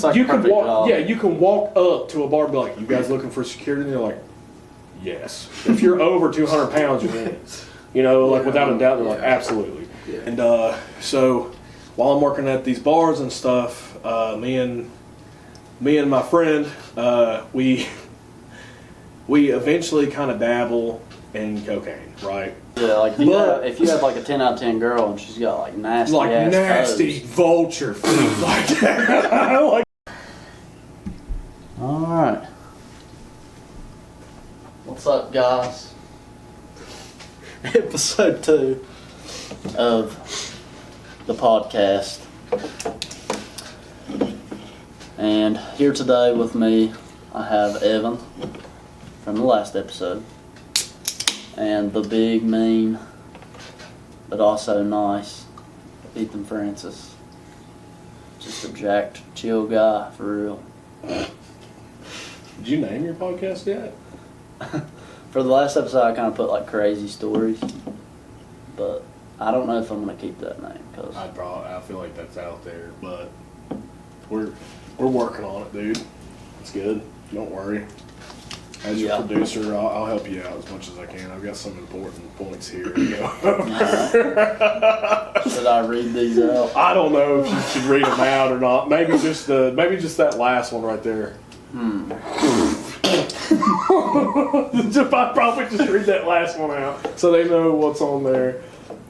like you can walk. job. Yeah, you can walk up to a bar and be like, "You guys looking for security?" And they're like, "Yes." If you're over 200 pounds, you're in. You know, like without a doubt, they're like, "Absolutely." Yeah. And so while I'm working at these bars and stuff, me and my friend, we eventually kind of dabble in cocaine, right? Yeah, like if you have like a 10 out of 10 girl and she's got like nasty nasty toes. vulture feet like that. Like, all right. What's up, guys? Episode 2 of the podcast. And here today with me, I have Evan from the last episode. And the big, mean, but also nice Ethan Francis. Just a jacked, chill guy, for real. Did you name your podcast yet? For the last episode, I kind of put like crazy stories, but I don't know if I'm gonna keep that name because I feel like that's out there, but we're working on it, dude. It's good. Don't worry. As your producer, I'll help you out as much as I can. I've got some important points here to go. Should I read these out? I don't know if you should read them out or not. Maybe just that last one right there. I'd probably just read that last one out so they know what's on there.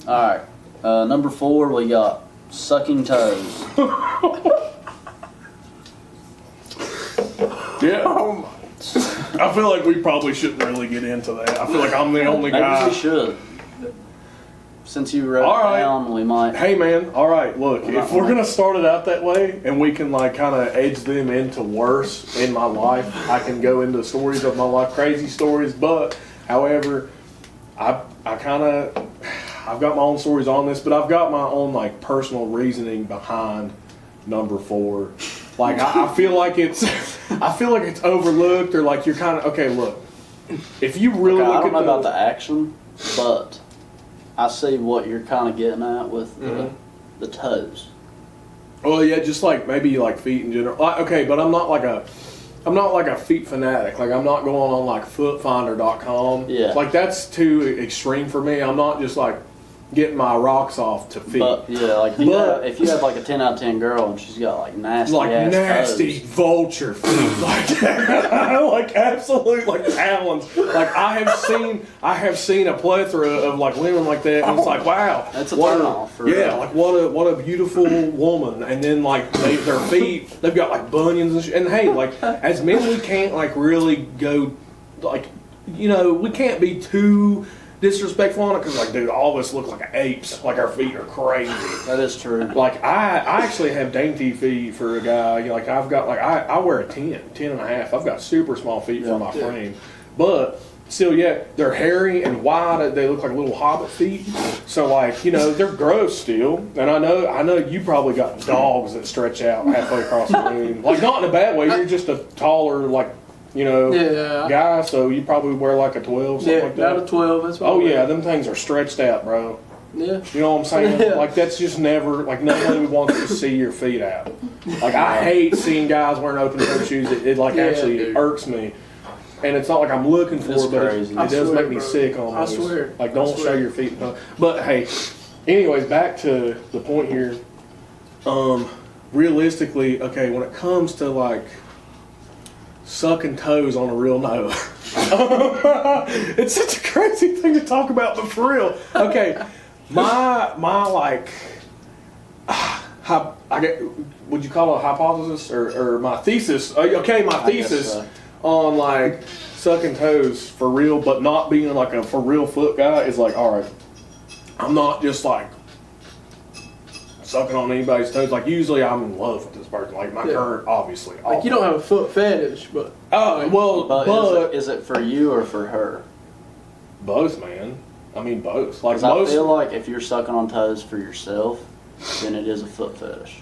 All right. Number 4, we got sucking toes. Yeah. I feel like we probably shouldn't really get into that. I feel like I'm the only guy. Maybe we should. Since you wrote it down, we might. Hey, man. All right. Look, if we're going to start it out that way and we can, like, kind of edge them into worse in my life, I can go into stories of my life, crazy stories. But, however, I've got my own stories on this, but I've got my own, like, personal reasoning behind number 4. Like, I feel like it's overlooked, or like you're kind of, okay, look, if you really look at I don't know about the action, but I see what you're kind of getting at with the toes. Well, yeah, just like maybe like feet in general. Like, okay, but I'm not like a feet fanatic. Like, I'm not going on like footfinder.com. Yeah. Like, that's too extreme for me. I'm not just like getting my rocks off to feet. But yeah, like if you have like a 10 out of 10 girl and she's got like nasty toes. Vulture feet like that. Like absolute like talons. Like I have seen a plethora of like women like that, and it's like, wow, that's a turn off. Yeah, like what a beautiful woman. And then like their feet, they've got like bunions and shit. And hey, like as men, we can't like really go like, you know, we can't be too disrespectful on it, because like, dude, all of us look like apes. Like, our feet are crazy. That is true. Like, I actually have dainty feet for a guy. Like, I've got like I wear a 10 and a half. I've got super small feet for my frame, but still, yeah, they're hairy and wide. They look like little hobbit feet. So like, you know, they're gross still. And I know you probably got dogs that stretch out halfway across the room. Like, not in a bad way. You're just a taller, like, you know, guy, so you probably wear like a 12, something like that. About a 12, that's what Oh, yeah, them things are stretched out, bro. Yeah. You know what I'm saying? Yeah. Like, that's just never, like, nobody wants to see your feet out. Like, I hate seeing guys wearing open-toed shoes. It actually irks me. And it's not like I'm looking for it, but it does make me sick almost. I swear. Like, don't show your feet. But, hey, anyways, back to the point here. Realistically, okay, when it comes to, like, sucking toes on a real note. It's such a crazy thing to talk about, but for real. Okay, my like, would you call it a hypothesis or my thesis? Okay, my thesis on like sucking toes for real, but not being like a for real foot guy is like, all right, I'm not just like sucking on anybody's toes. Like, usually I'm in love with this person. Like, my current, obviously. Like, you don't have a foot fetish, but... But is it for you or for her? Both, man. I mean, both. Like, I feel like if you're sucking on toes for yourself, then it is a foot fetish.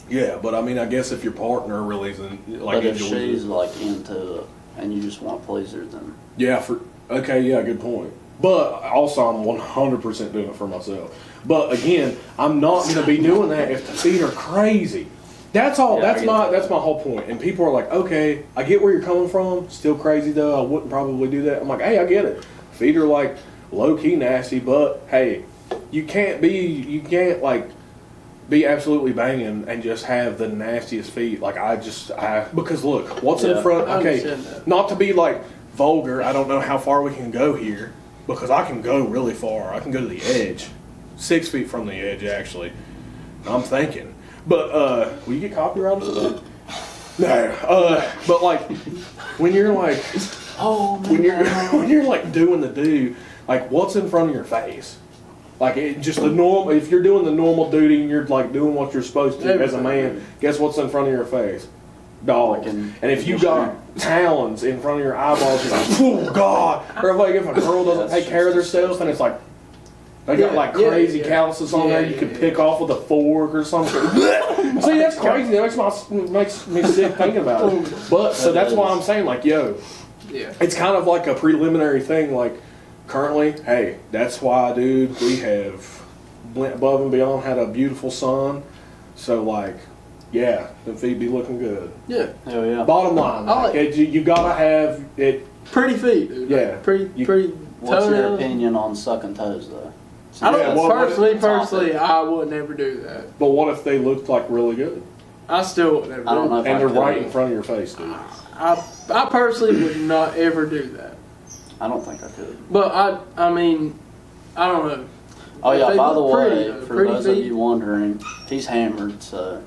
Yeah, but I mean, I guess if your partner really isn't, like, but if she's, like, into it and you just want to please her, then... Yeah, good point. But also, I'm 100% doing it for myself. But again, I'm not going to be doing that if the feet are crazy. That's all. Yeah, That's my whole point. And people are like, okay, I get where you're coming from. Still crazy though. I wouldn't probably do that. I'm like, hey, I get it. Feet are like low key nasty, but hey, you can't like be absolutely banging and just have the nastiest feet. Like because look, what's in front. Okay, not to be like vulgar. I don't know how far we can go here because I can go really far. I can go to the edge, 6 feet from the edge actually. I'm thinking. But will you get copyrighted for that? No. But like when you're like when you're like doing the do, like what's in front of your face? Like just the normal. If you're doing the normal duty and you're like doing what you're supposed to as a man, guess what's in front of your face? Dogs. And if you got talons in front of your eyeballs, you're like, oh God. Or like if a girl doesn't take care of themselves, and it's like. They got like crazy calluses on there you could pick off with a fork or something. See, that's crazy. That makes me sick thinking about it. But so that's why I'm saying like, it's kind of like a preliminary thing. Like currently, hey, that's why, dude, we have went above and beyond, had a beautiful son. So like, yeah, the feet be looking good. Yeah, hell yeah. Bottom line, you gotta have it. Pretty feet, dude. Yeah, pretty. What's your opinion on sucking toes though? I don't personally, I would never do that. But what if they looked like really good? I still would never. I don't know if and they're right in front of your face, dude. I personally would not ever do that. I don't think I could. But I mean, I don't know. Oh yeah, by the way, pretty, for those of you wondering, he's hammered, so.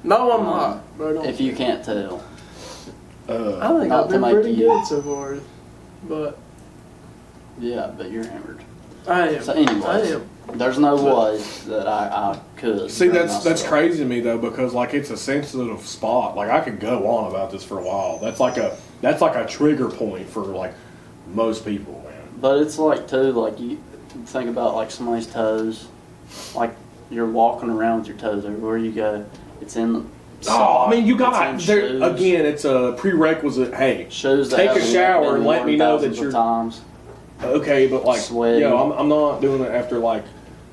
No, I'm not. But if you can't tell. I think I've been pretty good so far. But. Yeah, but you're hammered. I am. So anyways, I am. There's no way that I could. See, that's crazy to me though, because like it's a sensitive spot. Like I could go on about this for a while. That's like a trigger point for like most people, man. But it's like too, like you think about like somebody's toes, like you're walking around with your toes everywhere you go. It's in. I mean, you got again. It's a prerequisite. Hey, shoes take a shower and let me know that you're. Times. Okay, but like, I'm not doing it after like,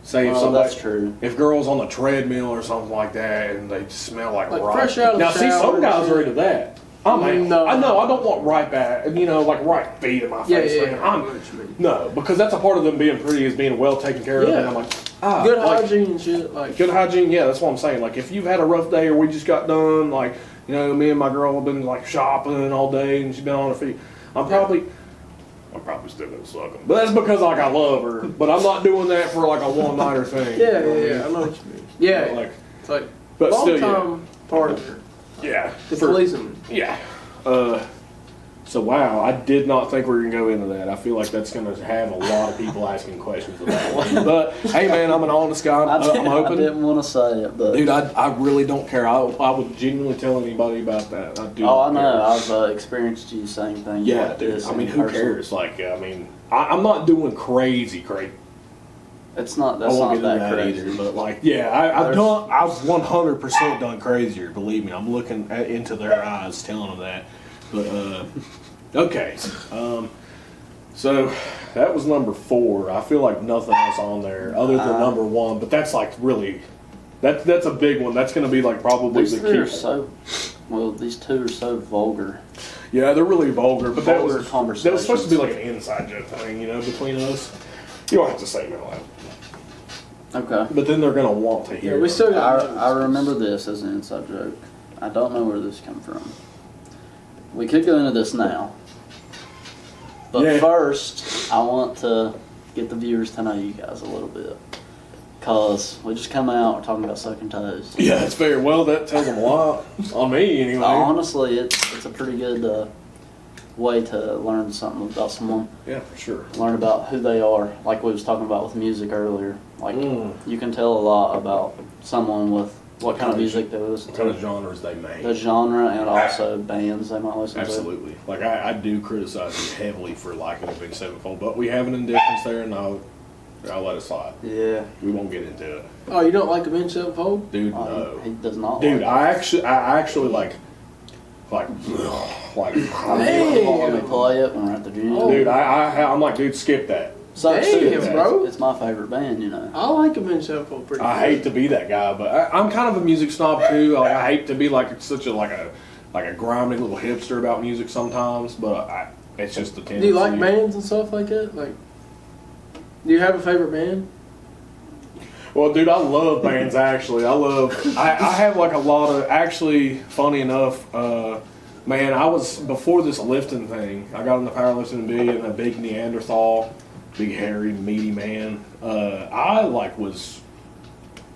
say if somebody, that's true. If girls on the treadmill or something like that and they smell like right. Fresh out of now, the see, shower, some guys are into that. No. I know. I don't want right back, like right feet in my face. Man. No, because that's a part of them being pretty is being well taken care of. And I'm like, good hygiene and shit. Like good hygiene. Yeah, that's what I'm saying. Like if you've had a rough day or we just got done, like me and my girl have been like shopping all day and she's been on her feet. I'm probably still gonna suck them, but that's because like I love her. But I'm not doing that for like a one-nighter thing. Yeah, I know what you mean. Yeah, like it's like but long still, time partner. Yeah, It's pleasing. Yeah. So wow, I did not think we were gonna go into that. I feel like that's gonna have a lot of people asking questions about it. But hey, man, I'm an honest guy. I'm hoping. I didn't want to say it, but dude, I really don't care. I would genuinely tell anybody about that. I do. Oh, I know. I've experienced the same thing. Yeah, like dude. This I mean, who cares? Like, I mean, I'm not doing crazy. It's not. That's I won't not get that into crazy. either. But like, yeah, I've 100% done crazier. Believe me, I'm looking into their eyes, telling them that. But okay, so that was number 4. I feel like nothing else on there other than number 1. But that's like really, that's a big one. That's going to be like probably these the key. These two are so vulgar. Yeah, they're really vulgar. But that was supposed to be like an inside joke thing, between us. You don't have to say it out loud. Okay. But then they're going to want to hear. Yeah, we still. I remember this as an inside joke. I don't know where this came from. We could go into this now. But first, I want to get the viewers to know you guys a little bit. Because we just come out, we're talking about sucking toes. Yeah, that's fair. Well, that tells them a lot. On me, anyway. Honestly, it's a pretty good way to learn something about someone. Yeah, for sure. Learn about who they are. Like we was talking about with music earlier. Like, you can tell a lot about someone with what kind of music they listen to. What kind of genres they make. The genre and also bands they might listen to. Absolutely. Like, I do criticize you heavily for liking Avenged Sevenfold, but we have an indifference there, and I'll let it slide. Yeah. We won't get into it. Oh, you don't like Avenged Sevenfold? Dude, no. He does not. Dude, like I actually like. Hey, you want me to play it when we're at the gym? Dude, I'm like, dude, skip that. Sucks Damn, too, bro. It's my favorite band, you know. I like Avenged Sevenfold pretty I good. hate to be that guy, but I'm kind of a music snob too. Like, I hate to be like such a like a grimy little hipster about music sometimes, but it's just the tendency. Do you like bands and stuff like that? Like, do you have a favorite band? Well, dude, I love bands. Actually, I have like a lot of. Actually, funny enough, man, I was before this lifting thing. I got into powerlifting and being a big Neanderthal, big hairy meaty man. I like was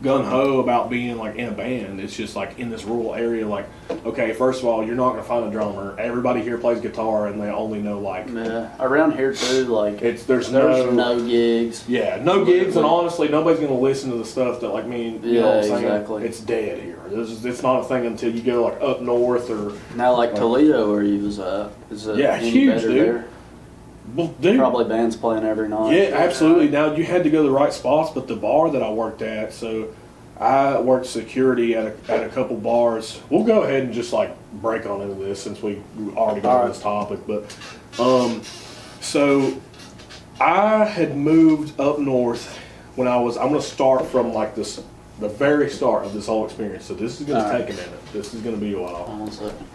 gun ho about being like in a band. It's just like in this rural area. Like, okay, first of all, you're not gonna find a drummer. Everybody here plays guitar, and they only know like. Yeah, around here too, like There's no gigs. Yeah, no gigs, and honestly, nobody's going to listen to the stuff that, like, you know what I'm saying? Exactly. It's dead here. It's not a thing until you go, like, up north or... Now, like Toledo, where you was at, is it any huge, better dude. there? Well, dude, Probably bands playing every night. yeah, absolutely. Now, you had to go to the right spots, but the bar that I worked at, so I worked security at a couple bars. We'll go ahead and just, like, break on into this since we already got on this topic, but, so... I had moved up north when I'm going to start from like the very start of this whole experience. So this is going to take a minute. This is going to be a while. 1 second.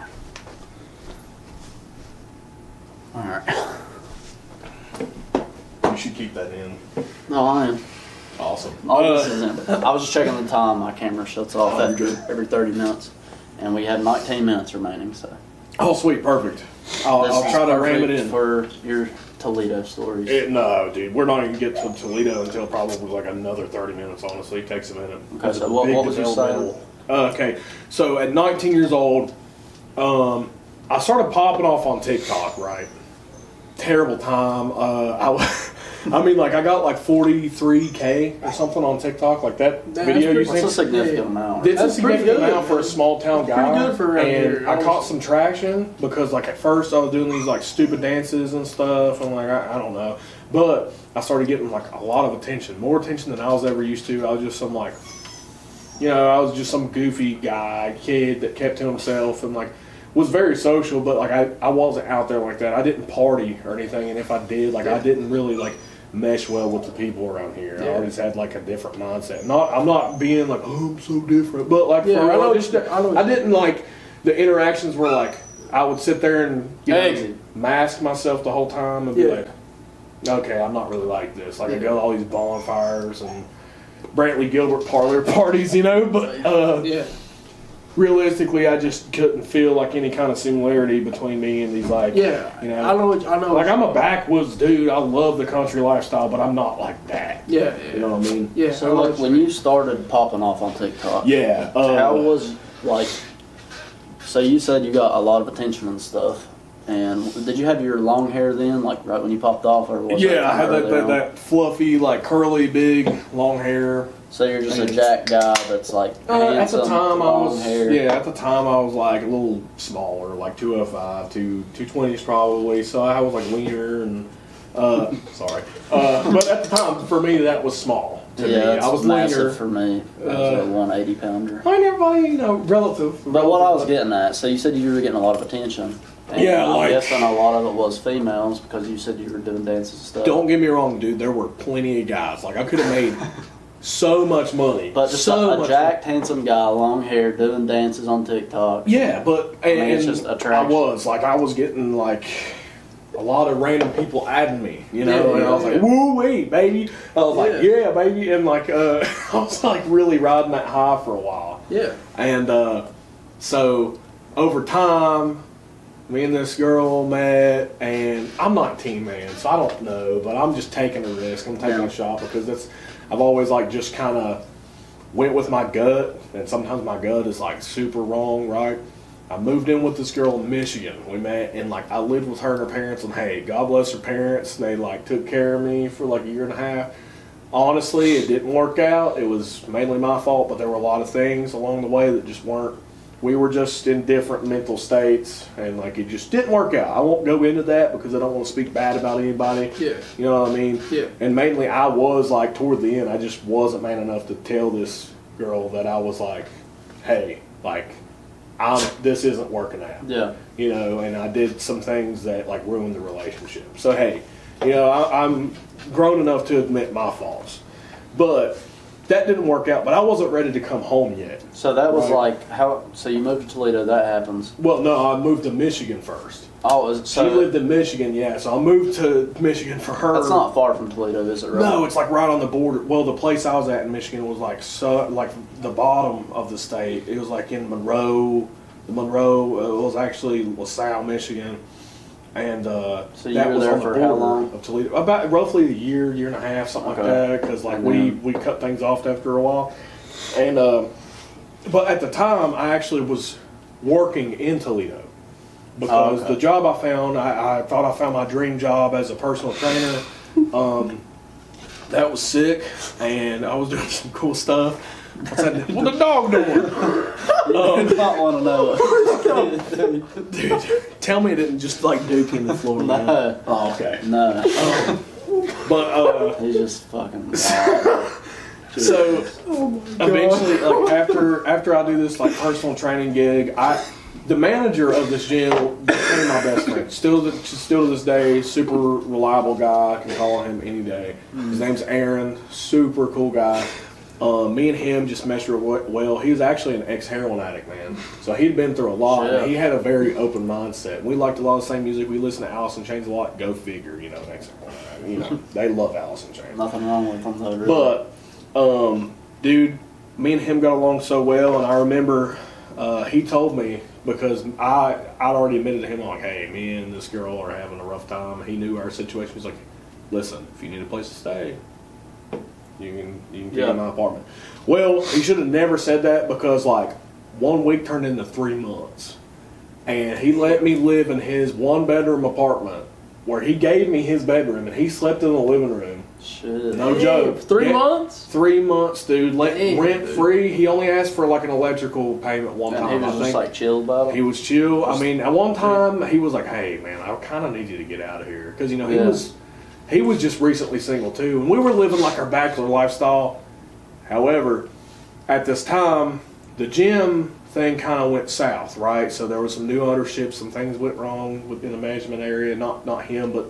All right. You should keep that in. No, I am. Awesome. All this is in. I was just checking the time. My camera shuts off after every 30 minutes, and we have 19 minutes remaining. So. Oh, sweet. Perfect. I'll This try is to ram it perfect in. for your Toledo stories. No, dude. We're not even going to get to Toledo until probably like another 30 minutes, honestly. It takes a minute. Okay, so what was you saying? Okay, so at 19 years old, I started popping off on TikTok, right? Terrible time. I mean, like, I got like 43K or something on TikTok, like that video you That's seen. a significant amount. It's a That's pretty significant good, amount for a small town guy. Pretty good for around and here. I caught some traction because, like, at first I was doing these like stupid dances and stuff, and like I don't know, but I started getting like a lot of attention, more attention than I was ever used to. I was just some like, I was just some goofy kid that kept to himself and like was very social, but like I wasn't out there like that. I didn't party or anything, and if I did, like I didn't really like mesh well with the people around here. Yeah. I always had like a different mindset. I'm not being like, oh, I'm so different, but like Yeah, for I know real, what you- I didn't like the interactions were like I would sit there and Exit. mask myself the whole time and be Yeah. like, okay, I'm not really like this. Like I Yeah. go to all these bonfires and Brantley Gilbert parlor parties, but Yeah. realistically, I just couldn't feel like any kind of similarity between me and these like, Yeah. you know, I know. like I'm a backwoods dude. I love the country lifestyle, but I'm not like that. Yeah. You know what I mean? Yeah. So, like, when you started popping off on TikTok, Yeah. how was, like, so you said you got a lot of attention and stuff, and did you have your long hair then, like, right when you popped off, or was Yeah, I had earlier that, on? that fluffy, like curly, big, long hair. So you're just a jack guy that's, like, At the handsome, time, I long was hair. at the time I was like a little smaller, like 205 to 220s probably. So I was like leaner and sorry, but at the time for me that was small. To me, Yeah, it's I was massive leaner. for me. I was a 180 pounder. I mean, everybody, relative. But what I was getting at, so you said you were getting a lot of attention. And Yeah, I'm like- guessing a lot of it was females because you said you were doing dances and stuff. Don't get me wrong, dude. There were plenty of guys. Like I could have made so much money. But just so a much jacked, handsome guy, long hair, doing dances on TikTok. Yeah, but mean, and it's just attraction. I was getting like a lot of random people adding me, and I was like, yeah. woo wait, baby. I was like, Yeah. yeah, baby, and like I was like really riding that high for a while. Yeah. And so over time, me and this girl met, and I'm not a team man, so I don't know, but I'm just taking a risk. I'm taking a shot because I've always like just kind of went with my gut, and sometimes my gut is like super wrong, right? I moved in with this girl in Michigan. We met, and like I lived with her and her parents, and hey, God bless her parents. They like took care of me for like a year and a half. Honestly, it didn't work out. It was mainly my fault, but there were a lot of things along the way that just weren't. We were just in different mental states, and like it just didn't work out. I won't go into that because I don't want to speak bad about anybody. Yeah. You know what I mean? Yeah. And mainly, I was like toward the end, I just wasn't man enough to tell this girl that I was like, hey, like, this isn't working out. Yeah. And I did some things that like ruined the relationship. So hey, You know, I'm grown enough to admit my faults. But that didn't work out. But I wasn't ready to come home yet. So that was right? like, how? So you moved to Toledo, that happens. Well, no, I moved to Michigan first. Oh, is it, so she lived in Michigan, yeah. So I moved to Michigan for her. That's not far from Toledo, is it? Right? No, it's like right on the border. Well, the place I was at in Michigan was like like the bottom of the state. It was like in Monroe. Monroe was actually LaSalle, Michigan, and so you that were was there on the for border how long? of Toledo. About roughly a year and a half, something like that. Because like we cut things off after a while, and but at the time I actually was working in Toledo. Because the job I found, I thought I found my dream job as a personal trainer. That was sick, and I was doing some cool stuff. What's that? What the dog doing? I don't want to know. Dude, tell me it didn't just like duke in the floor. Man. No. Oh, okay. No. But he's just fucking. So eventually, like after I do this like personal training gig, the manager of this gym became my best friend. Still to this day, super reliable guy. I can call him any day. His name's Aaron. Super cool guy. Me and him just meshed real well. He was actually an ex-heroin addict, man. So he'd been through a lot. Yeah. And he had a very open mindset. We liked a lot of the same music. We listened to Alice in Chains a lot. Go figure, you know. They love Alice in Chains. Nothing wrong with them though, really. But, dude, me and him got along so well. And I remember he told me, because I'd already admitted to him, like, hey, me and this girl are having a rough time. He knew our situation. He's like, listen, if you need a place to stay, you can get in my apartment. Well, he should have never said that, because like 1 week turned into 3 months, and he let me live in his 1-bedroom apartment where he gave me his bedroom and he slept in the living room. Shit. No joke. 3 months? 3 months, dude. Rent dude. free. He only asked for like an electrical payment one And time. he was I just think. like chill about it. He was chill. I mean, at one time he was like, "Hey, man, I kind of need you to get out of here," because he was just recently single too, and we were living like our bachelor lifestyle. However, at this time, the gym thing kind of went south, right? So there was some new ownership, some things went wrong within the management area. Not him, but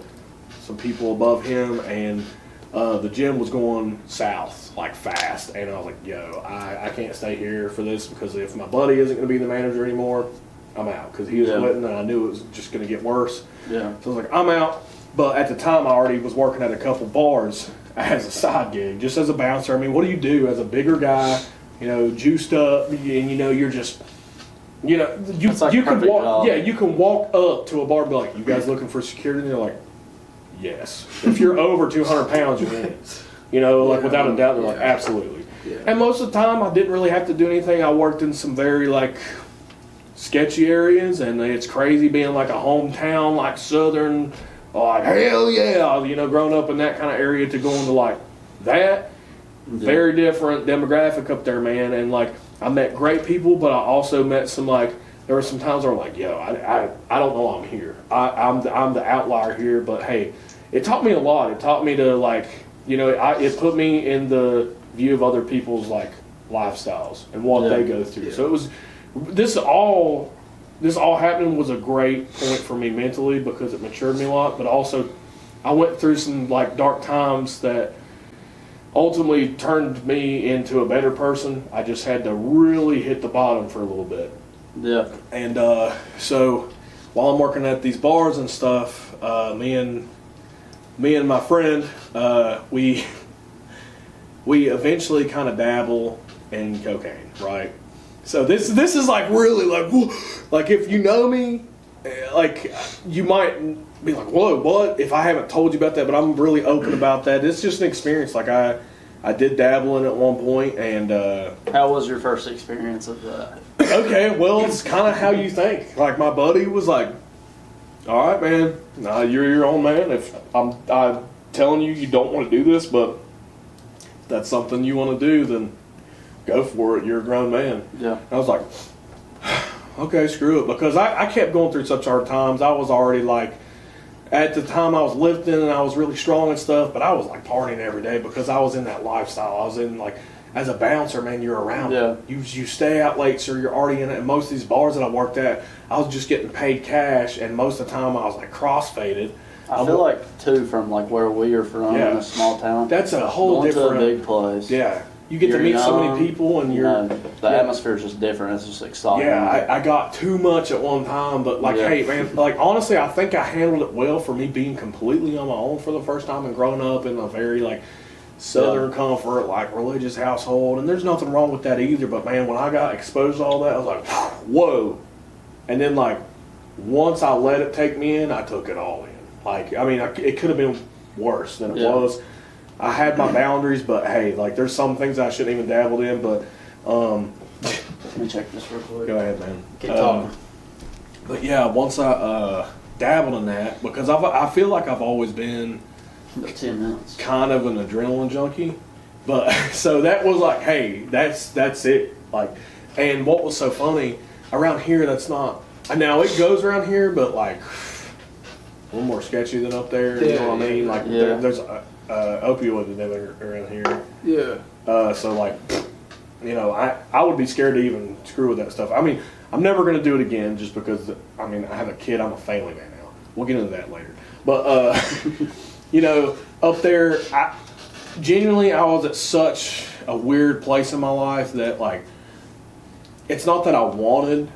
some people above him, and the gym was going south like fast. And I was like, "Yo, I can't stay here for this, because if my buddy isn't going to be the manager anymore, I'm out." Because he was quitting, and I knew it was just going to get worse. Yeah. So I was like, "I'm out." But at the time, I already was working at a couple bars as a side gig, just as a bouncer. I mean, what do you do as a bigger guy, juiced up, and you're just, you like you can walk, job. you can walk up to a bar and be like, "You guys looking for security?" And they're like, "Yes." If you're over 200 pounds, you're in. Without a doubt, they're like, "Absolutely." Yeah. And most of the time, I didn't really have to do anything. I worked in some very sketchy areas, and it's crazy being like a hometown, like southern. Like, hell yeah, growing up in that kind of area to go into that, very different demographic up there, man. And I met great people, but I also met some there were some times where I'm like, yo, I don't know I'm here. I'm the outlier here, but hey, it taught me a lot. It taught me to it put me in the view of other people's lifestyles and what they go through. Yeah. So it was this all happening was a great point for me mentally, because it matured me a lot, but also I went through some dark times that ultimately turned me into a better person. I just had to really hit the bottom for a little bit. Yeah. And so while I'm working at these bars and stuff, me and my friend, we eventually kind of dabble in cocaine, right? So this is really if you know me, you might be like, whoa, what? If I haven't told you about that, but I'm really open about that. It's just an experience. I did dabble in it at one point, and how was your first experience of that? Okay, well, it's kind of how you think. My buddy was like, "All right, man, nah, you're your own man. If I'm telling you don't want to do this, but if that's something you want to do, then go for it. You're a grown man." Yeah. And I was like, okay, screw it, because I kept going through such hard times. I was already at the time I was lifting and I was really strong and stuff, but I was partying every day because I was in that lifestyle. I was in as a bouncer, man, you're around. Yeah. You stay out late, so you're already in it. And most of these bars that I worked at, I was just getting paid cash, and most of the time I was crossfaded. I feel like too, from like where we are from in a small town. That's a whole different. To a big place. Yeah, you get to meet so many people, and the atmosphere is just different. It's just exciting. Yeah, I got too much at one time, but like, hey man, like honestly, I think I handled it well for me being completely on my own for the first time and growing up in a very like Southern comfort, like religious household, and there's nothing wrong with that either. But man, when I got exposed to all that, I was like, whoa! And then like once I let it take me in, I took it all in. Like, I mean, it could have been worse than it was. I had my boundaries, but hey, like, there's some things I shouldn't even dabbled in, but, let me check this real quick. Go ahead, man. Keep talking. But yeah, once I, dabbled in that, because I feel like I've always been 10 minutes. Kind of an adrenaline junkie, but, so that was like, hey, that's it. Like, and what was so funny, around here, that's not, now it goes around here, but like, a little more sketchy than up there, you know what I mean? Like, there's opioid epidemic around here. Yeah. So, like, you know, I would be scared to even screw with that stuff. I mean, I'm never going to do it again just because, I mean, I have a kid. I'm a family man now. We'll get into that later. But, you know, up there, I was at such a weird place in my life that, like, it's not that I wanted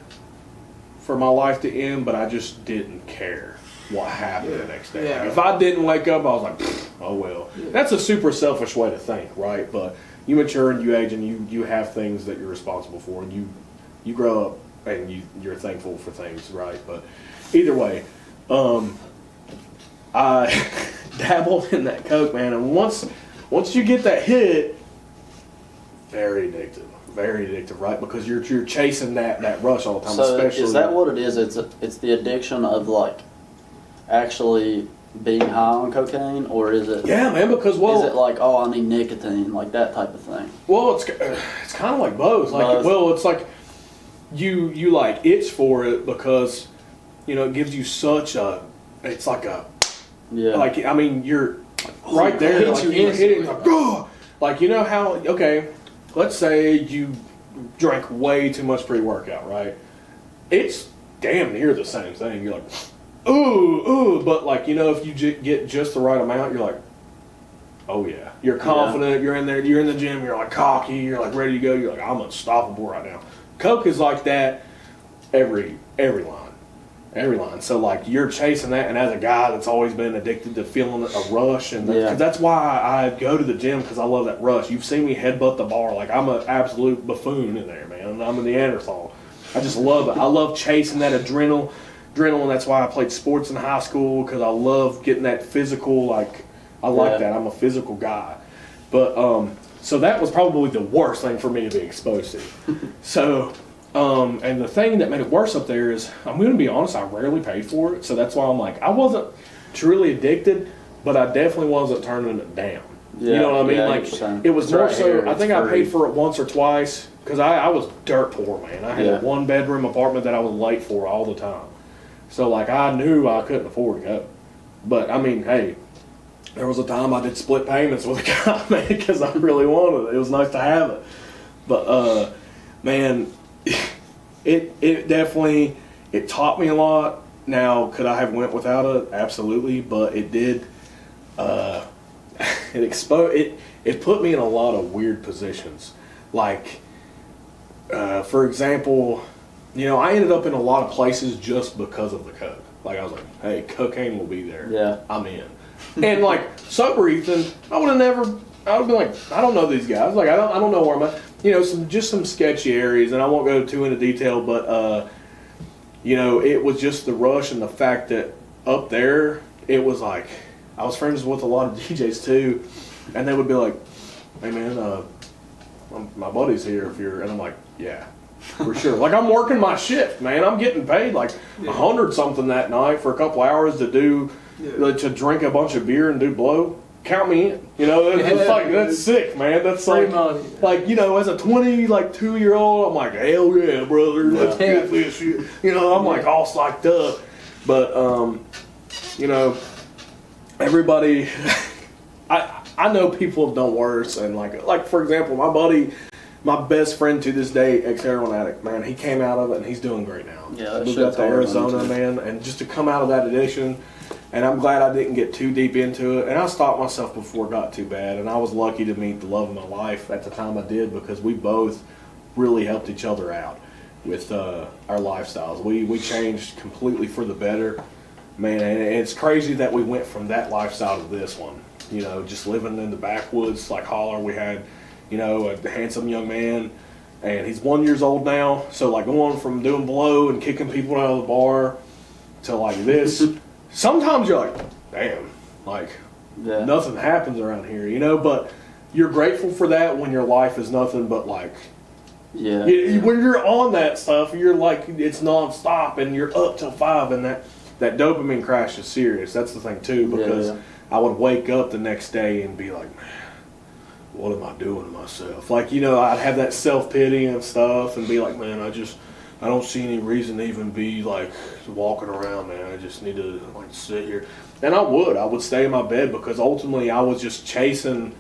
for my life to end, but I just didn't care what happened the next day. Like, if I didn't wake up, I was like, oh well. That's a super selfish way to think, right? But you mature and you age and you have things that you're responsible for, and you grow up and you're thankful for things, right? But either way, I dabbled in that coke, man, and once you get that hit, very addictive, right? Because you're chasing that rush all the time. So especially, is that what it is? It's the addiction of like actually being high on cocaine, or is it? Yeah, man. Because is it like, oh, I need nicotine, like that type of thing? Well, it's kind of like both. Like, well, it's like you like itch for it because you know it gives you such a. It's like a. Yeah. Like, I mean, you're right there. Like, you hit it. Like, oh! Like, you know how? Okay, let's say you drank way too much pre-workout, right? It's damn near the same thing. You're like, ooh, but like, you know, if you get just the right amount, you're like, oh yeah. You're confident, you're in there, you're in the gym, you're like cocky, you're like ready to go, you're like, I'm unstoppable right now. Coke is like that every line. So like, you're chasing that, and as a guy that's always been addicted to feeling a rush, and cause that's why I go to the gym, because I love that rush. You've seen me headbutt the bar, like I'm an absolute buffoon in there, man. I'm a Neanderthal. I just love it. I love chasing that adrenaline. That's why I played sports in high school, because I love getting that physical, like, I like that. I'm a physical guy. But, so that was probably the worst thing for me to be exposed to. So, and the thing that made it worse up there is, I'm going to be honest, I rarely paid for it. So that's why I'm like, I wasn't truly addicted, but I definitely wasn't turning it down. You know what I mean? Like, it was more so, I think I paid for it once or twice, because I was dirt poor, man. I had a one-bedroom apartment that I was late for all the time. So, like, I knew I couldn't afford to go. But, I mean, hey, there was a time I did split payments with a guy, man, because I really wanted it. It was nice to have it. But, man, it definitely, it taught me a lot. Now, could I have went without it? Absolutely. But it did, it put me in a lot of weird positions. Like, for example, you know, I ended up in a lot of places just because of the coke. Like, I was like, hey, cocaine will be there. Yeah. I'm in. And, like, sober Ethan, I would have been like, I don't know these guys. Like, I don't know where I'm at. You know, some sketchy areas, and I won't go too into detail, but, you know, it was just the rush and the fact that up there, it was like, I was friends with a lot of DJs, too, and they would be like, hey, man, my buddy's here if you're, and I'm like, yeah. For sure. Like, I'm working my shift, man. I'm getting paid like $100-something that night for a couple hours to do, to drink a bunch of beer and do blow. Count me in. You know, that's sick, man. That's like, you know, as a 22-year-old, I'm like, hell yeah, brother. Let's get this shit. You know, I'm like all psyched up. But, you know, everybody, I know people have done worse. And like for example, my buddy, my best friend to this day, ex-heroin addict, man, he came out of it and he's doing great now. Yeah, moved up to Arizona, man, and just to come out of that addiction, And I'm glad I didn't get too deep into it. And I stopped myself before it got too bad. And I was lucky to meet the love of my life at the time I did, because we both really helped each other out with our lifestyles. We changed completely for the better. Man, and it's crazy that we went from that lifestyle to this one. You know, just living in the backwoods like Holler. We had, you know, a handsome young man, and he's 1 year old now. So like going from doing blow and kicking people out of the bar to like this. Sometimes you're like, damn, like nothing happens around here, you know. But you're grateful for that when your life is nothing but like, when you're on that stuff, you're like, it's nonstop, and you're up till 5, and that dopamine crash is serious. That's the thing too, because I would wake up the next day and be like, man, what am I doing to myself? Like, you know, I'd have that self-pity and stuff and be like, man, I don't see any reason to even be like walking around, man. I just need to like sit here. And I would stay in my bed, because ultimately I was just chasing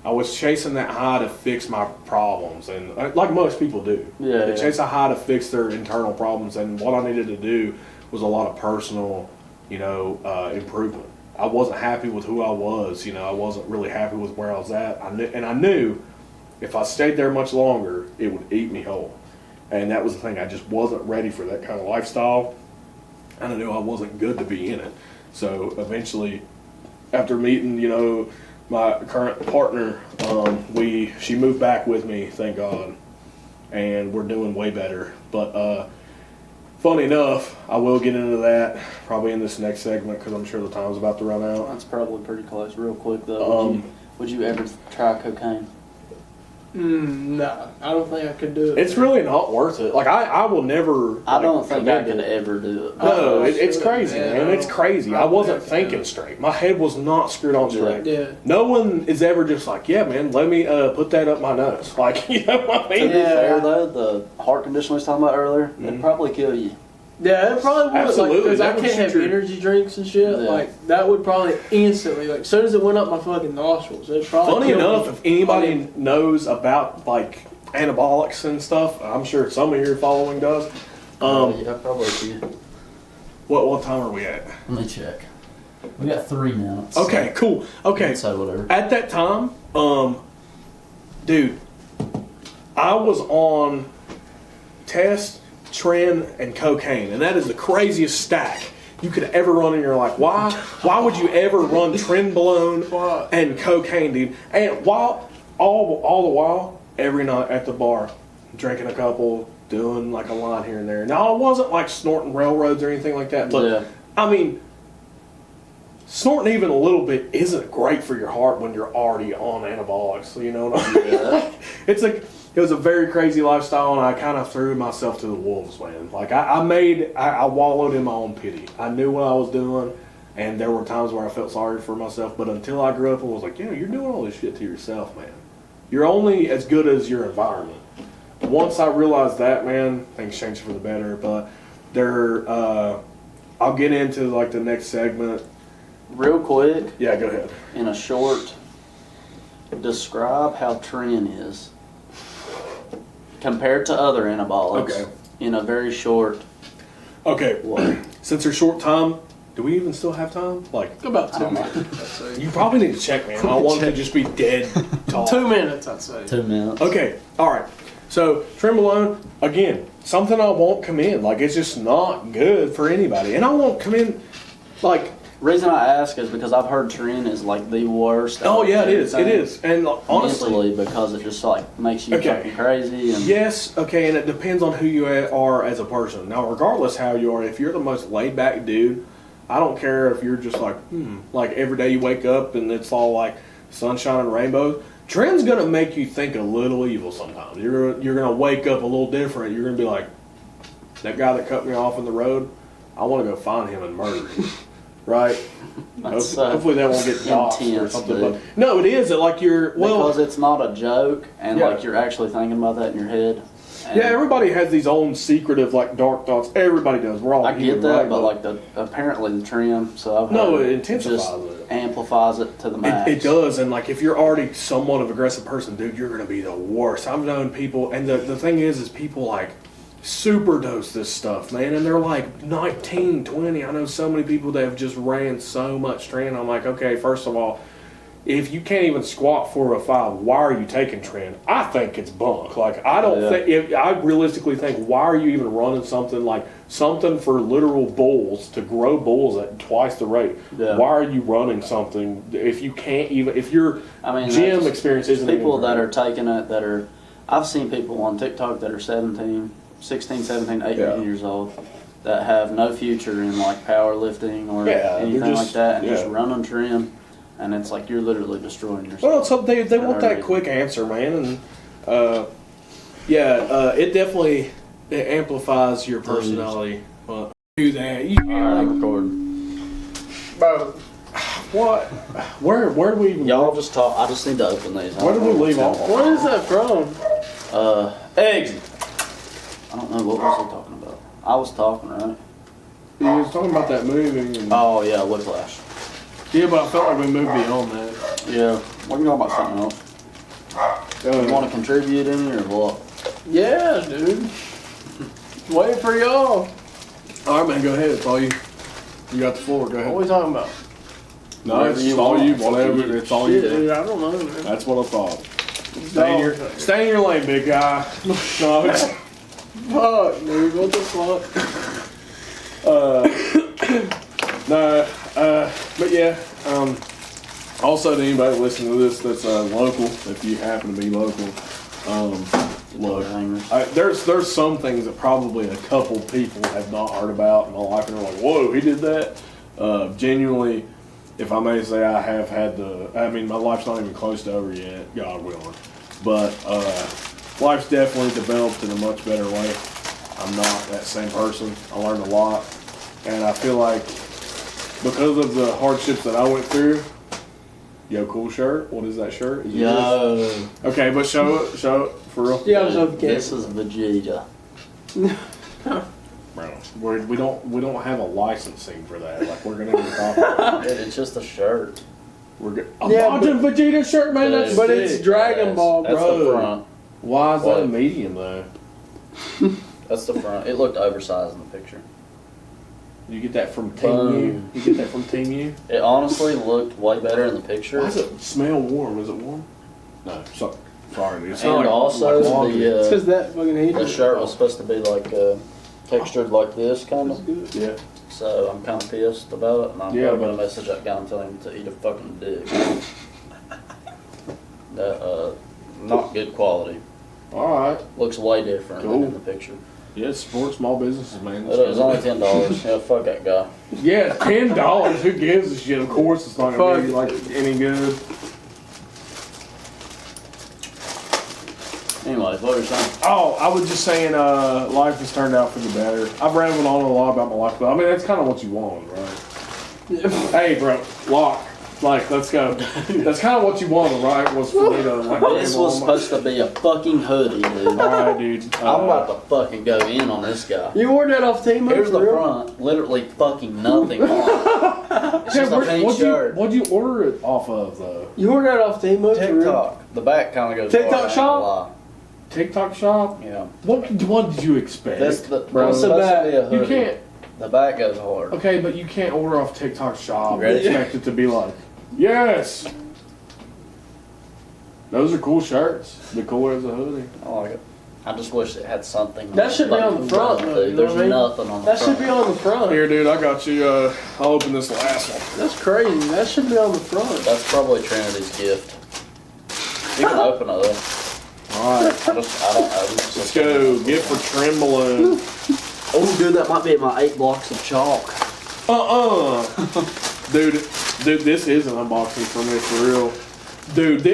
that high to fix my problems, and like most people do. They chase a high to fix their internal problems, and what I needed to do was a lot of personal, you know, improvement. I wasn't happy with who I was. You know, I wasn't really happy with where I was at. I knew if I stayed there much longer, it would eat me whole. And that was the thing. I just wasn't ready for that kind of lifestyle. And I knew I wasn't good to be in it. So eventually, after meeting, you know, my current partner, she moved back with me, thank God. And we're doing way better. But funny enough, I will get into that probably in this next segment, because I'm sure the time's about to run out. That's probably pretty close. Real quick though, would you ever try cocaine? No, I don't think I could do it. It's really not worth it. Like I will never. I don't think I could ever do it. No, it's crazy, man. It's crazy. I wasn't thinking straight. My head was not screwed on straight. Yeah. No one is ever just like, yeah, man, let me put that up my nose. Like, you know what I mean? To be fair though, the heart condition we was talking about earlier, it'd probably kill you. Yeah, it probably would. Absolutely. Because I can't have energy drinks and shit. Yeah. Like, that would probably instantly, like, as soon as it went up my fucking nostrils, it'd probably Funny enough, me. if anybody knows about, like, anabolics and stuff, I'm sure some of your following does. Yeah, probably a few. What time are we at? Let me check. We got 3 minutes. Okay, cool. Okay. So whatever. At that time, dude, I was on test, Tren, and cocaine, and that is the craziest stack you could ever run in your life. Why would you ever run Trenbolone and cocaine, dude? And all the while, every night at the bar, drinking a couple, doing like a line here and there. Now, I wasn't like snorting railroads or anything like that, but I mean, snorting even a little bit isn't great for your heart when you're already on anabolics. You know what I mean? It was a very crazy lifestyle, and I kind of threw myself to the wolves, man. Like, I wallowed in my own pity. I knew what I was doing, and there were times where I felt sorry for myself, but until I grew up and was like, you're doing all this shit to yourself, man. You're only as good as your environment. Once I realized that, man, things changed for the better, but I'll get into, like, the next segment. Real quick. Yeah, go ahead. In a short, describe how Tren is compared to other anabolics. Okay. In a very short. Okay. Since there's short time, do we even still have time? Like about 2 minutes. You probably need to check, man. I want it to just be dead talk. 2 minutes, I'd say. 2 minutes. Okay. All right. So Trenbolone, again, something I won't commend. Like, it's just not good for anybody, and I won't commend. Like, reason I ask is because I've heard Tren is like the worst. Oh yeah, it is. It is, and honestly, mentally, because it just like makes you fucking crazy. And yes, okay, and it depends on who you are as a person. Now, regardless how you are, if you're the most laid back dude, I don't care if you're just like every day you wake up and it's all like sunshine and rainbows. Tren's gonna make you think a little evil sometimes. You're gonna wake up a little different. You're gonna be like, that guy that cut me off on the road, I want to go find him and murder him. Right? Hopefully that won't get doxed or something. But no, it is. Like because it's not a joke, and like you're actually thinking about that in your head. Yeah, everybody has these own secretive, like, dark thoughts. Everybody does. We're all I get that, right? But like apparently the Tren, so I've heard it intensifies it, amplifies it to the max. It does, and like if you're already somewhat of an aggressive person, dude, you're gonna be the worst. I've known people, and the thing is people like super dose this stuff, man, and they're like 19, 20. I know so many people that have just ran so much trend. I'm like, okay, first of all, if you can't even squat 405, why are you taking trend? I think it's bunk. Like, I don't think, I realistically think, why are you even running something for literal bulls to grow bulls at twice the rate? Yeah. Why are you running something if you can't even, if your gym experience isn't people that are taking it I've seen people on TikTok that are 16, 17, 18 years old that have no future in like powerlifting or anything like that, and just running trim. And it's like you're literally destroying yourself. Well, so they want that quick answer, man, and it definitely amplifies your personality. Well, do that. You recording. Bro, what? Where do we even? Y'all just talk. I just need to open these. Where did we leave off? Where is that from? Eggs. I don't know, what was he talking about? I was talking, right? He was talking about that movie. Oh yeah, Whiplash. Yeah, but I felt like we moved beyond that. Yeah, we can talk about something else. You want to contribute any or what? Yeah, dude. Waiting for y'all. All right, man, go ahead. It's all you. You got the floor. Go ahead. What are we talking about? No, it's all you. Whatever. It's all you. Dude, I don't know, man. That's what I thought. Stay in your lane, big guy. No, fuck, dude. What the fuck? But yeah. Also, to anybody listening to this that's local, if you happen to be local, look, there's some things that probably a couple people have not heard about in my life, and they're like, "Whoa, he did that." Genuinely, if I may say, I have had my life's not even close to over yet, God willing. But life's definitely developed in a much better way. I'm not that same person. I learned a lot. And I feel like because of the hardships that I went through, yo, cool shirt. What is that shirt? Is yo. Okay, but show it for real. Yeah, I was okay. This is Vegeta. Bro, we don't have a licensing for that. Like, we're gonna be talking. It's just a shirt. We're good. Imagine Vegeta shirt, man. Dude, but it's Dragon Ball, bro. That's the front. Why is that a medium though? That's the front. It looked oversized in the picture. You get that from Team U? You get that from Team U? It honestly looked way better in the picture. Why does it smell warm? Is it warm? No. Sorry, dude. And also, the shirt was supposed to be like textured like this, kind of. Yeah. So I'm kind of pissed about it, and I'm probably going to message that guy and tell him to eat a fucking dick. That, not good quality. Alright. Looks way different than in the picture. Yeah, support small businesses, man. It was only $10. Yeah, fuck that guy. Yeah, $10. Who gives a shit? Of course it's not going to be like any good. Anyways, what were you saying? Oh, I was just saying life has turned out for the better. I've rambled on a lot about my life, but I mean, that's kind of what you want, right? Hey, bro, lock. Like, let's go. That's kind of what you wanted, right? Was for me to like. This was supposed to be a fucking hoodie, dude. Alright, dude. I'm about to fucking go in on this guy. You ordered that off Temu? Here's the front. Literally fucking nothing on it. It's just a pink shirt. What'd you order it off of, though? You ordered that off Temu? TikTok. The back kind of goes. TikTok shop? TikTok shop? Yeah. What did you expect? What's the back? You can't. The back goes hard. Okay, but you can't order off TikTok shop and Ready? expect it to be like, yes. Those are cool shirts. The cooler as a hoodie. I like it. I just wish it had something. That should be on the front, though. You know There's what I mean? nothing on the that front. That should be on the front. Here, dude, I got you. I'll open this last one. That's crazy. That should be on the front. That's probably Trinity's gift. You can open it, though. Alright. I don't know. Let's go. Gift for Trim Balloon. Oh, dude, that might be my 8 blocks of chalk. Dude, this is an unboxing for me, for real. Dude,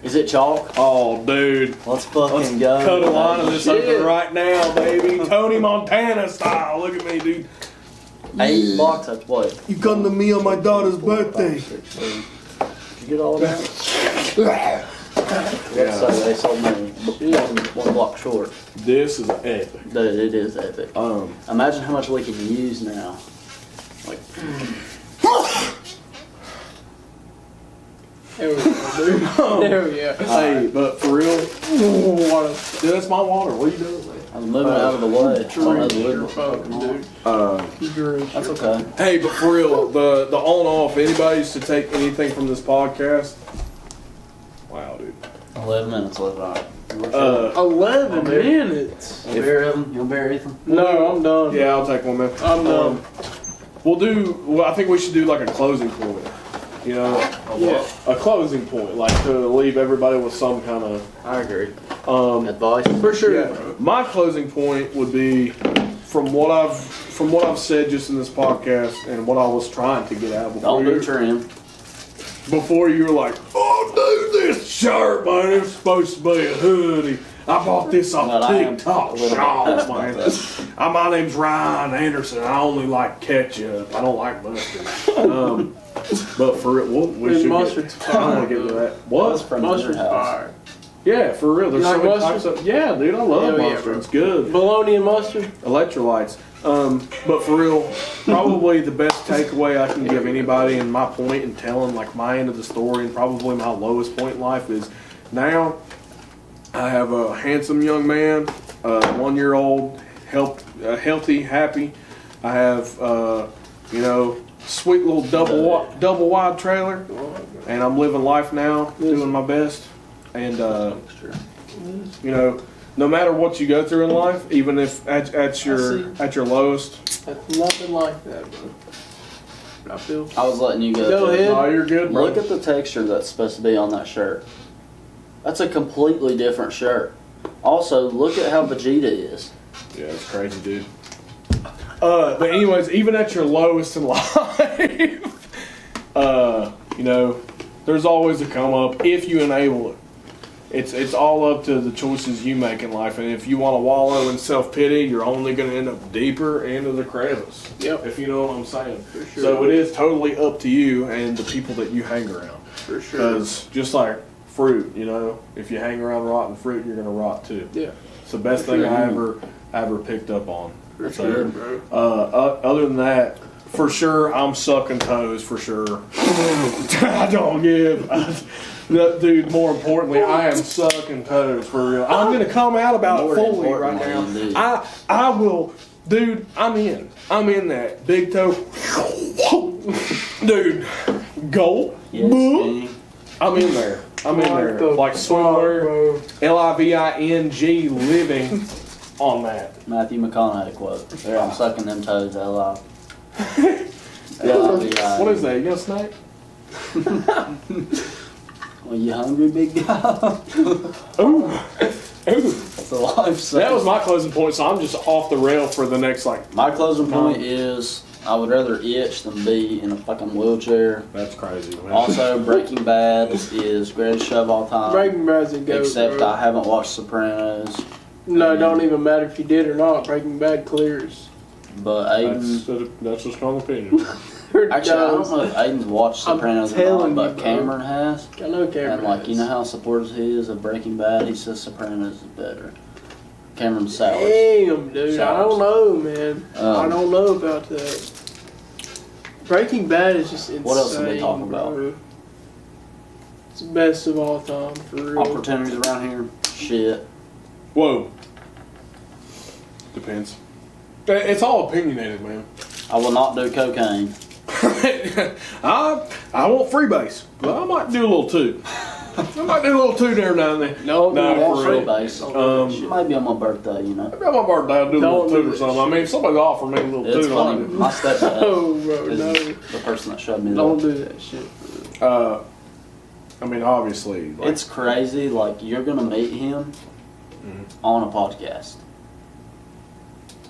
is it chalk? Oh, dude. Let's fucking go. Cut a line of this open right now, baby. Tony Montana style. Look at me, dude. 8 blocks, that's what? You come to me on my daughter's birthday. 5, 6, 7. Did you get all of that? Yeah. So they sold me one block short. This is epic. Dude, it is epic. Imagine how much we can use now. Like, there we go, dude. There we go. Hey, but for real, dude, that's my water. What are you doing, man? I was moving out of the way. That's okay. Hey, but for real, the on-off, anybody's to take anything from this podcast? Wow, dude. 11 minutes left. All right. 11 minutes. You bear, Evan? You want bear, Ethan? No, I'm done. Yeah, I'll take one, man. I'm done. I think we should do like a closing point. You know? A closing point, like to leave everybody with some kind of... I agree. Advice? For sure. Yeah, my closing point would be from what I've said just in this podcast and what I was trying to get out before. Don't do trim. Before you were like, oh, dude, this shirt, man, it's supposed to be a hoodie. I bought this off TikTok shop, man. My name's Ryan Anderson. I only like ketchup. I don't like mustard. But for real, we should mustard's I don't want to get into that. What? Mustard's fire. Yeah, for real. There's so many types of... Yeah, dude, I love mustard. It's good. Bologna and mustard? Electrolytes. But for real, probably the best takeaway I can give anybody in my point and telling like my end of the story and probably my lowest point in life is now I have a handsome young man, 1-year-old, healthy, happy. I have, sweet little double wide trailer, and I'm living life now, doing my best. And, no matter what you go through in life, even if at your lowest. That's nothing like that, bro. I was letting you go. Go ahead. Oh, you're good, bro. Look at the texture that's supposed to be on that shirt. That's a completely different shirt. Also, look at how Vegeta is. Yeah, it's crazy, dude. But anyways, even at your lowest in life, there's always a come up if you enable it. It's all up to the choices you make in life, and if you want to wallow in self-pity, you're only going to end up deeper into the crevice. Yep. If you know what I'm saying. For sure. So it is totally up to you and the people that you hang around. For sure. Because just like fruit, if you hang around rotten fruit, you're going to rot too. Yeah. It's the best thing I ever picked up on. For sure, bro. Other than that, for sure, I'm sucking toes, for sure. I don't give. Dude, more importantly, I am sucking toes, for real. I'm going to come out about it fully right now. I will, dude, I'm in that. Big toe. Dude, go. Yes, I'm in there. Like swimwear, LIVING, living on that. Matthew McConaughey quote. There, I'm sucking them toes, L.I. L-I-V-I. What is that? You got a snack? Well, you hungry, big guy? Ooh. That's a life. That was my closing point, so I'm just off the rail for the next, My closing point is I would rather itch than be in a fucking wheelchair. That's crazy, man. Also, Breaking Bad is greatest show of all time. Breaking Bad's a goat, Except bro. I haven't watched Sopranos. No, it don't even matter if you did or not. Breaking Bad clears. But Aiden... That's just my opinion. Actually, I don't know if Aiden's watched Sopranos or not, but Cameron has. I know Cameron And, you know how supportive he is of Breaking Bad? He says Sopranos is better. Cameron's sour. Damn, dude. I don't know, man. I don't know about that. Breaking Bad is just insane. What else are we talking about? Bro. It's the best of all time, for real. Opportunities around here? Shit. Whoa. Depends. It's all opinionated, man. I will not do cocaine. I want freebase, but I might do a little too. I might do a little too there now and then. No, for real. Freebase. Maybe on my birthday, Maybe on my birthday I'll do a little toot or something. I mean, if somebody offered me a little It's toot, funny. I'll do My stepdad Oh, bro, is no. the person that showed me that. Don't do that shit. it. I mean, obviously. It's crazy. You're going to meet him on a podcast.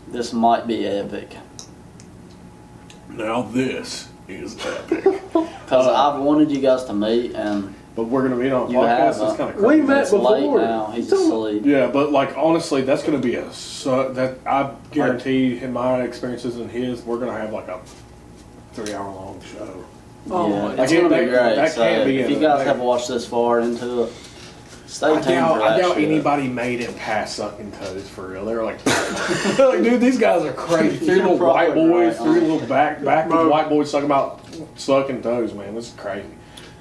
This might be epic. Now this is epic. Because I've wanted you guys to meet, and But we're going to meet on a You podcast. have, It's kind of crazy. We met it's late before. now. He's asleep. Yeah, but honestly, that's going to be that I guarantee in my experiences and his, we're going to have a 3-hour-long show. Oh, Yeah, it's going to be great. that So can't be if you guys have watched this far into it, stay tuned for that I doubt shit. anybody made it past sucking toes for real. They're like, dude, these guys are crazy. 3 little white boys, 3 little backwards white boys talking about sucking toes, man. This is crazy.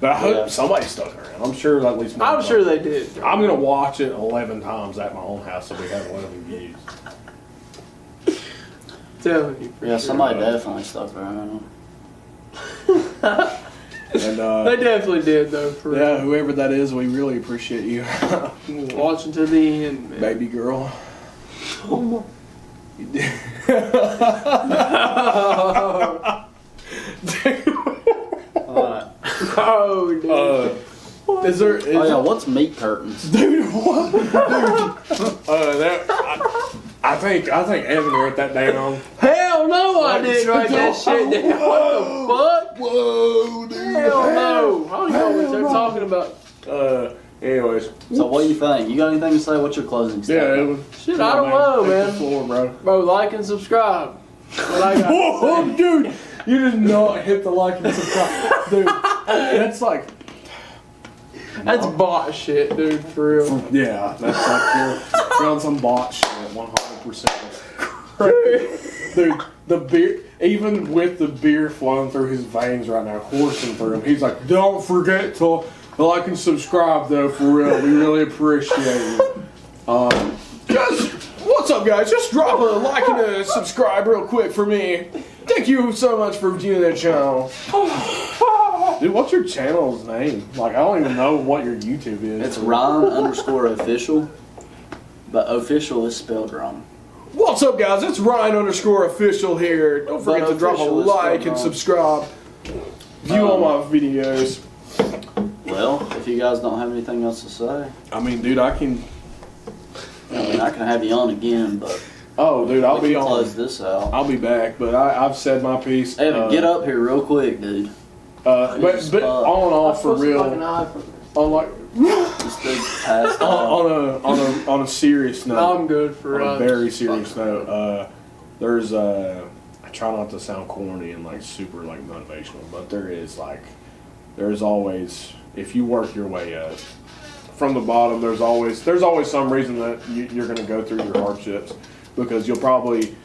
But I hope Yeah. somebody stuck around. I'm sure at least one. I'm sure they did. I'm gonna watch it 11 times at my own house, so we have 11 views. Telling you. For Yeah, sure. somebody definitely stuck around. And They definitely did though. For yeah, whoever that is, we really appreciate you, watching to the end, man. baby girl. Alright. Oh, dude. Is there? Is Oh yeah, what's meat curtains? Dude, what? I think Evan wrote that down. Hell no, I didn't write that shit down. What the fuck? Whoa, dude. Hell no. I don't know what they're talking about. Anyways. So what do you think? You got anything to say? What's your closing Yeah, statement? Evan. Shit, I don't know, Take man. the floor, bro. Bro, like and subscribe. What I got Whoa, dude. You did not hit the like and subscribe. Dude, that's like... That's bot shit, dude, for real. Yeah, that's like you're on some bot shit, 100%. Dude, the beer, even with the beer flowing through his veins right now, coursing through him, he's like, don't forget to like and subscribe though, for real. We really appreciate it. Just, what's up guys? Just drop a like and a subscribe real quick for me. Thank you so much for viewing that channel. Dude, what's your channel's name? Like, I don't even know what your YouTube is. It's Ryan_official, but official is spelled wrong. What's up, guys? It's Ryan_official here. Don't forget to drop a official is like spelled and wrong. subscribe. View all my videos. Well, if you guys don't have anything else to say, I mean, dude, I can have you on again, but Oh, dude, I'll we be can on. close this out. I'll be back, but I've said my piece. Evan, get up here real quick, dude. But all in all, for real, on like This dude's passed out. on a serious note. I'm good for On a very serious note, there's I try not to sound corny and like super like motivational, but there's always, if you work your way up from the bottom, there's always some reason that you're going to go through your hardships, because you'll probably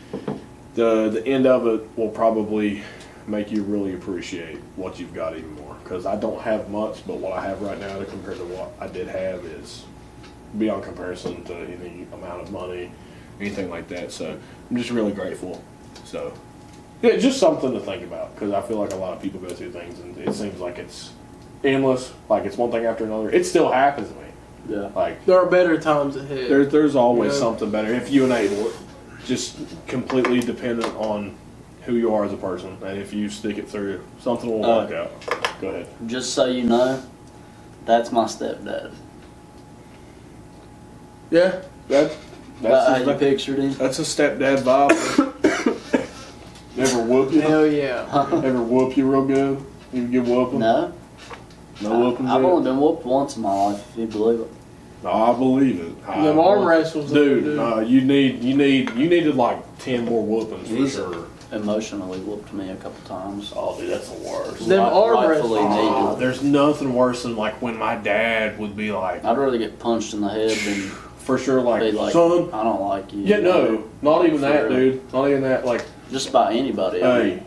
the end of it will probably make you really appreciate what you've got even more. Because I don't have much, but what I have right now to compare to what I did have is beyond comparison to any amount of money, anything like that. So I'm just really grateful. So yeah, just something to think about, because I feel like a lot of people go through things and it seems like it's endless, like it's one thing after another. It still happens to me. Yeah. Like There are better times ahead. there's always Yeah. something better if you enable it. Just completely dependent on who you are as a person, and if you stick it through, something will work out. Go ahead. Just so you know, that's my stepdad. Yeah, That's how you pictured him? that's a stepdad vibe. Ever whoop you? Hell yeah. Ever whoop you real good? You get whooping? No. No whooping. I've only been whooped once in my life, if you believe it. No, I believe it. Them arm wrestles, Dude, you needed like 10 more whoopings for He's sure. emotionally whooped me a couple times. Oh, dude, that's the worst. Them arm Rightfully wrestles. needed. There's nothing worse than like when my dad would be like, I'd rather get punched in the head than for sure, like, be like, son. I don't like you. Yeah, no, not even For that, real. dude. Not even that. Like, Just by anybody. I mean, hey,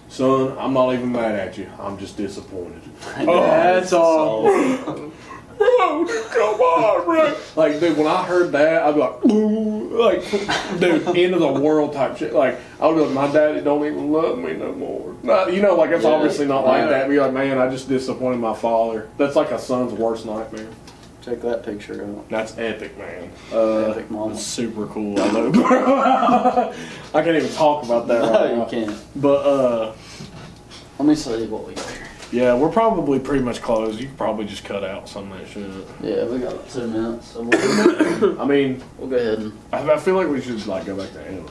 son, I'm not even mad at you. I'm just disappointed. That's all. Bro, come on, bro. Like, dude, when I heard that, I'd be like, ooh, like, dude, end of the world type shit. Like, I would be like, my daddy don't even love me no more. Not, you know, like, it's Yeah, obviously not like right. that. Be like, man, I just disappointed my father. That's like a son's worst nightmare. Check that picture out. That's epic, man. Epic moment. That's super cool. I love it. I can't even talk about that right No, now. you can't. But, Let me see what we got here. yeah, we're probably pretty much closed. You could probably just cut out some of that shit. Yeah, we got 2 minutes. So we'll I mean, go ahead and. I feel like we should like go back to Anna.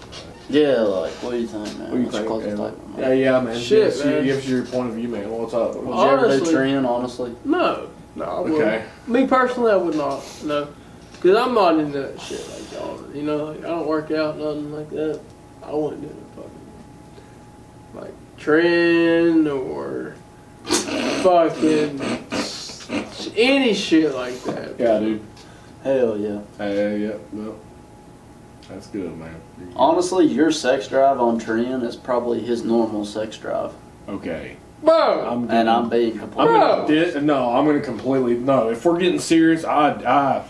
Yeah, like, what do you think, man? What do you What's your think? closing Anna? statement, man? Yeah, man. Shit, man. Give us your point of view, man. What's up? Would you ever do Honestly- Trend, honestly? No, I wouldn't. Okay. Me personally, I would not. No, because I'm not into that shit like y'all. You know, like, I don't work out, nothing like that. I wouldn't do it fucking like trend or fucking any shit like that. Yeah, dude. Hell yeah. Yeah. Well, that's good, man. Honestly, your sex drive on Trend is probably his normal sex drive. Okay. Bro. I'm being completely. I'm gonna completely no. If we're getting serious, I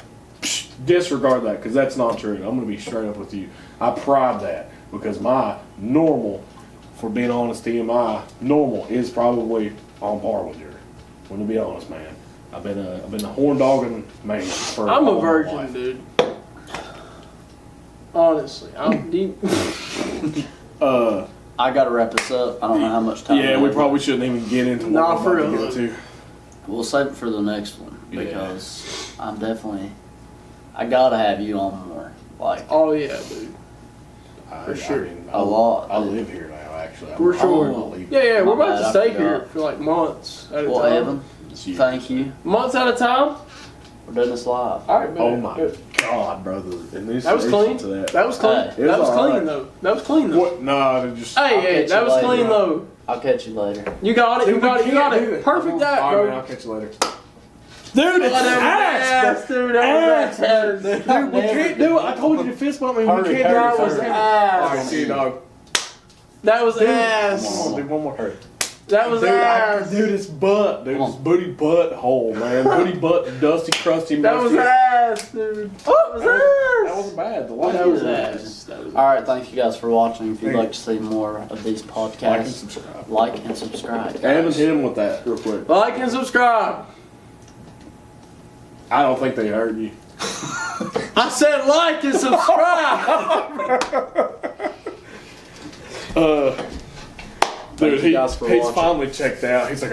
disregard that because that's not true. I'm gonna be straight up with you. I pride that because my normal, for being honest, TMI normal is probably on par with yours. When to be honest, man, I've been a horn dogging man for. I'm a all my virgin, life. dude. Honestly, I'm deep. I gotta wrap this up. I don't know how much time. Yeah, we probably shouldn't even get into what Nah, we're for about to real. get to. We'll save it for the next one Yeah. because I'm definitely. I gotta have you on more. Like Oh yeah, dude. For sure. A lot. I live here now, actually. For sure. not leaving. Yeah, we're My about to bad, stay I here forgot. for like months at a well, time. Evan, It's you. thank you. Months at a time. We're doing this live. All right, man. Oh my God, brother! And this That was clean. To that. That was clean. Hey. It was That was all clean right. though. That was clean though. What? Nah, they just. Hey, hey, catch that you was later. clean though. I'll catch you later. You got it. Dude, You got we it. You got can't do it. it. Perfect that, All right, man, bro. I'll catch you later. Dude, it's ass, dude. That was ass. Dude, we can't do it. I told you to fist bump me. We Hurry, can't do hurry, it. That was hurry. All right, ass. see you, dog. That was Come ass. on, dude, one more. Hurry. That was ass. Dude, it's butt. Dude, it's booty butt hole, man. Booty butt, dusty, crusty, That was musty. ass, dude. That was That ass. wasn't bad. The That was Yeah. ass. That was All right, thank you guys for watching. If you'd Hey. like to see more of these Like and podcasts, subscribe. like and subscribe. Evan, guys. hit him with that real quick. Like and subscribe. I don't think they heard you. I said like and subscribe. Dude, you guys for he's watching. finally checked out. He's like,